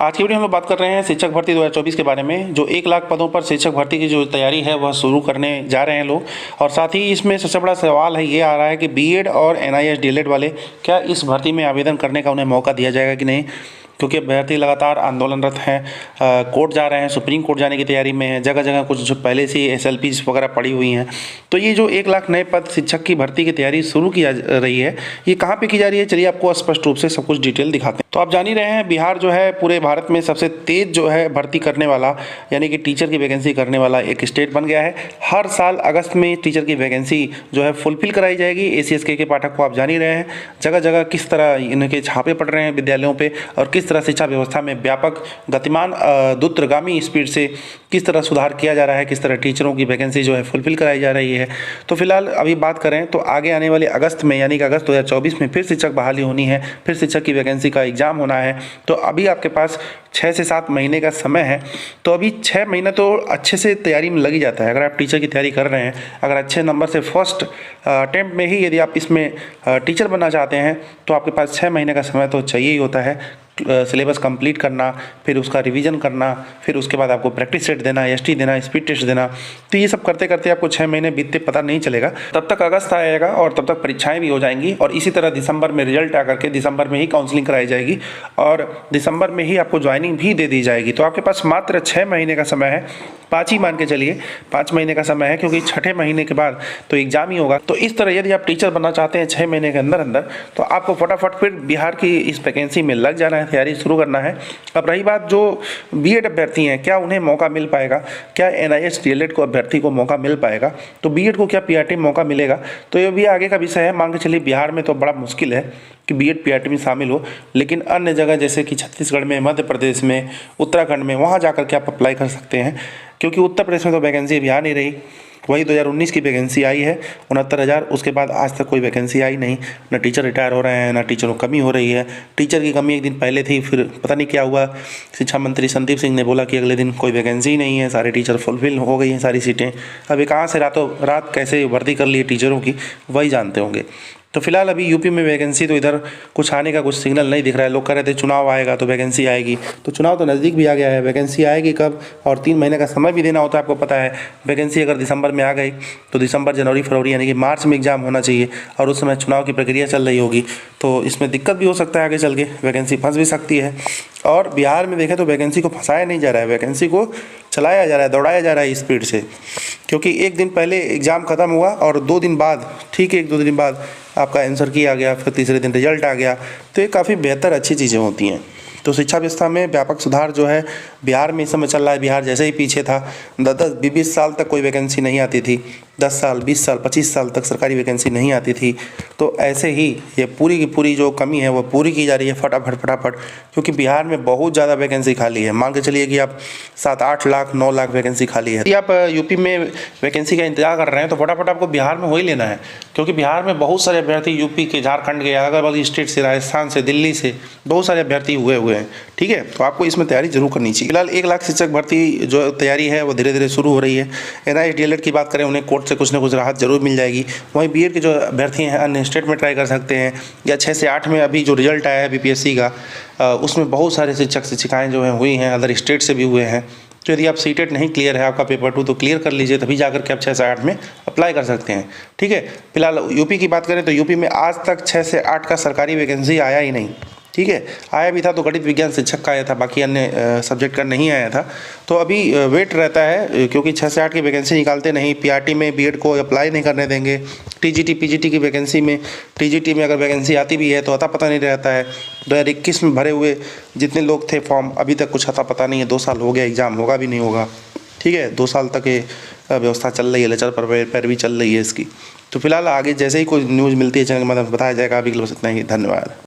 आज की वीडियो हम लोग बात कर रहे हैं शिक्षक भर्ती 2024 के बारे में। जो 1 लाख पदों पर शिक्षक भर्ती की जो तैयारी है वह शुरू करने जा रहे हैं लोग। और साथ ही इसमें सबसे बड़ा सवाल है ये आ रहा है कि बीएड और एनआईएस डीएलएड वाले क्या इस भर्ती में आवेदन करने का उन्हें मौका दिया जाएगा कि नहीं, क्योंकि अभ्यर्थी लगातार आंदोलनरत हैं, कोर्ट जा रहे हैं, सुप्रीम कोर्ट जाने की तैयारी में है, जगह जगह कुछ जो पहले से एसएलपी वगैरह पड़ी हुई हैं। तो ये जो 1 लाख नए पद शिक्षक की भर्ती की तैयारी शुरू की जा रही है, ये कहाँ पे की जा रही है, चलिए आपको स्पष्ट रूप से सब कुछ डिटेल दिखाते हैं। तो आप जान ही रहे हैं, बिहार जो है पूरे भारत में सबसे तेज जो है भर्ती करने वाला, यानी कि टीचर की वैकेंसी करने वाला एक स्टेट बन गया है। हर साल अगस्त में टीचर की वैकेंसी जो है फुलफिल कराई जाएगी। एसीएसके के पाठक को आप जान ही रहे हैं, जगह जगह किस तरह इनके छापे पड़ रहे हैं विद्यालयों पे, और किस तरह शिक्षा व्यवस्था में व्यापक गतिमान द्रुतगामी स्पीड से किस तरह सुधार किया जा रहा है, किस तरह टीचरों की वैकेंसी जो है फुलफिल कराई जा रही है। तो फिलहाल अभी बात करें तो आगे आने वाले अगस्त में, यानी कि अगस्त 2024 में फिर शिक्षक बहाली होनी है, फिर शिक्षक की वैकेंसी का एग्जाम होना है। तो अभी आपके पास 6 से 7 महीने का समय है। तो अभी 6 महीने तो अच्छे से तैयारी में लग जाता है। अगर आप टीचर की तैयारी कर रहे हैं, अगर अच्छे नंबर से फर्स्ट अटेम्प्ट में ही यदि आप इसमें टीचर बनना चाहते हैं, तो आपके पास 6 महीने का समय तो चाहिए ही होता है। सिलेबस कंप्लीट करना, फिर उसका रिवीजन करना, फिर उसके बाद आपको प्रैक्टिस सेट देना, एसटी देना, स्पीड टेस्ट देना। तो ये सब करते करते आपको 6 महीने बीतते पता नहीं चलेगा। तब तक अगस्त आएगा और तब तक परीक्षाएं भी हो जाएंगी, और इसी तरह दिसंबर में रिजल्ट आकर के दिसंबर में ही काउंसलिंग कराई जाएगी और दिसंबर में ही आपको ज्वाइनिंग भी दे दी जाएगी। तो आपके पास मात्र 6 महीने का समय है, 5 ही मान के चलिए, 5 महीने का समय है, क्योंकि 6ठे महीने के बाद तो एग्जाम ही होगा। तो इस तरह यदि आप टीचर बनना चाहते हैं 6 महीने के अंदर अंदर, तो आपको फटाफट फिर बिहार की इस वैकेंसी में लग जाना है, तैयारी शुरू करना है। अब रही बात जो बीएड अभ्यर्थी हैं, क्या उन्हें मौका मिल पाएगा, क्या एनआईएस डीएलएड को अभ्यर्थी को मौका मिल पाएगा, तो बीएड को क्या पीआरटी में मौका मिलेगा, तो ये भी आगे का विषय है। मान के चलिए बिहार में तो बड़ा मुश्किल है कि बीएड पीआरटी में शामिल हो, लेकिन अन्य जगह जैसे कि छत्तीसगढ़ में, मध्य प्रदेश में, उत्तराखंड में, वहाँ जाकर के आप अप्लाई कर सकते हैं। क्योंकि उत्तर प्रदेश में तो वैकेंसी अभी आ नहीं रही, वही 2019 की वैकेंसी आई है 69,000, उसके बाद आज तक कोई वैकेंसी आई नहीं। ना टीचर रिटायर हो रहे हैं, ना टीचरों की कमी हो रही है। टीचर की कमी एक दिन पहले थी, फिर पता नहीं क्या हुआ, शिक्षा मंत्री संदीप सिंह ने बोला कि अगले दिन कोई वैकेंसी ही नहीं है, सारे टीचर फुलफिल हो गई हैं सारी सीटें। अभी कहाँ से रातों रात कैसे भर्ती कर ली टीचरों की, वही जानते होंगे। तो फिलहाल अभी यूपी में वैकेंसी तो इधर कुछ आने का कुछ सिग्नल नहीं दिख रहा है। लोग कह रहे थे चुनाव आएगा तो वैकेंसी आएगी, तो चुनाव तो नज़दीक भी आ गया है, वैकेंसी आएगी कब, और 3 महीने का समय भी देना होता है, आपको पता है। वैकेंसी अगर दिसंबर में आ गई तो दिसंबर, जनवरी, फरवरी यानी कि मार्च में एग्जाम होना चाहिए, और उस समय चुनाव की प्रक्रिया चल रही होगी, तो इसमें दिक्कत भी हो सकता है, आगे चल के वैकेंसी फंस भी सकती है। और बिहार में देखें तो वैकेंसी को फंसाया नहीं जा रहा है, वैकेंसी को चलाया जा रहा है, दौड़ाया जा रहा है स्पीड से। क्योंकि एक दिन पहले एग्ज़ाम ख़त्म हुआ और 2 दिन बाद, ठीक है, 1-2 दिन बाद आपका आंसर की आ गया, फिर तीसरे दिन रिजल्ट आ गया। तो ये काफ़ी बेहतर अच्छी चीज़ें होती हैं। तो शिक्षा व्यवस्था में व्यापक सुधार जो है बिहार में इस समय चल रहा है। बिहार जैसे ही पीछे था, 10-10, 20-20 साल तक कोई वैकेंसी नहीं आती थी, 10 साल, 20 साल, 25 साल तक सरकारी वैकेंसी नहीं आती थी। तो ऐसे ही ये पूरी की पूरी जो कमी है वो पूरी की जा रही है फटाफट फटाफट, क्योंकि बिहार में बहुत ज़्यादा वैकेंसी खाली है। मान के चलिए कि आप 7-8 लाख, 9 लाख वैकेंसी खाली है। यदि आप यूपी में वैकेंसी का इंतजार कर रहे हैं तो फटाफट आपको बिहार में हो ही लेना है, क्योंकि बिहार में बहुत सारे अभ्यर्थी यूपी के, झारखंड के, अगल बगल स्टेट से, राजस्थान से, दिल्ली से बहुत सारे अभ्यर्थी हुए हैं। ठीक है, तो आपको इसमें तैयारी जरूर करनी चाहिए। फिलहाल 1 लाख शिक्षक भर्ती जो तैयारी है वो धीरे धीरे शुरू हो रही है। एनआईएस डीएलएड की बात करें, उन्हें कोर्ट से कुछ ना कुछ राहत जरूर मिल जाएगी। वहीं बीएड के जो अभ्यर्थी हैं अन्य स्टेट में ट्राई कर सकते हैं, या 6 से 8 में अभी जो रिजल्ट आया है बीपीएससी का, उसमें बहुत सारे शिक्षक शिक्षिकाएँ जो हैं हुई हैं, अदर स्टेट से भी हुए हैं। तो यदि आप सीटेट नहीं क्लियर है, आपका पेपर 2 तो क्लियर कर लीजिए, तभी जाकर के आप 6 से 8 में अप्लाई कर सकते हैं। ठीक है, फिलहाल यूपी की बात करें तो यूपी में आज तक 6 से 8 का सरकारी वैकेंसी आया ही नहीं। ठीक है, आया भी था तो गणित विज्ञान शिक्षक का आया था, बाकी अन्य सब्जेक्ट का नहीं आया था। तो अभी वेट रहता है, क्योंकि 6 से 8 की वैकेंसी निकालते नहीं, पीआरटी में बीएड को अप्लाई नहीं करने देंगे। टीजीटी पीजीटी की वैकेंसी में, टीजीटी में अगर वैकेंसी आती भी है तो अता पता नहीं रहता है। 2021 में भरे हुए जितने लोग थे फॉर्म, अभी तक कुछ अता पता नहीं है। 2 साल हो गया, एग्ज़ाम होगा भी नहीं होगा। ठीक है, 2 साल तक ये व्यवस्था चल रही है, लचर पैरवी चल रही है इसकी। तो फिलहाल आगे जैसे ही कोई न्यूज़ मिलती है चैनल के माध्यम से बताया जाएगा। अभी के लिए बस इतना ही, धन्यवाद।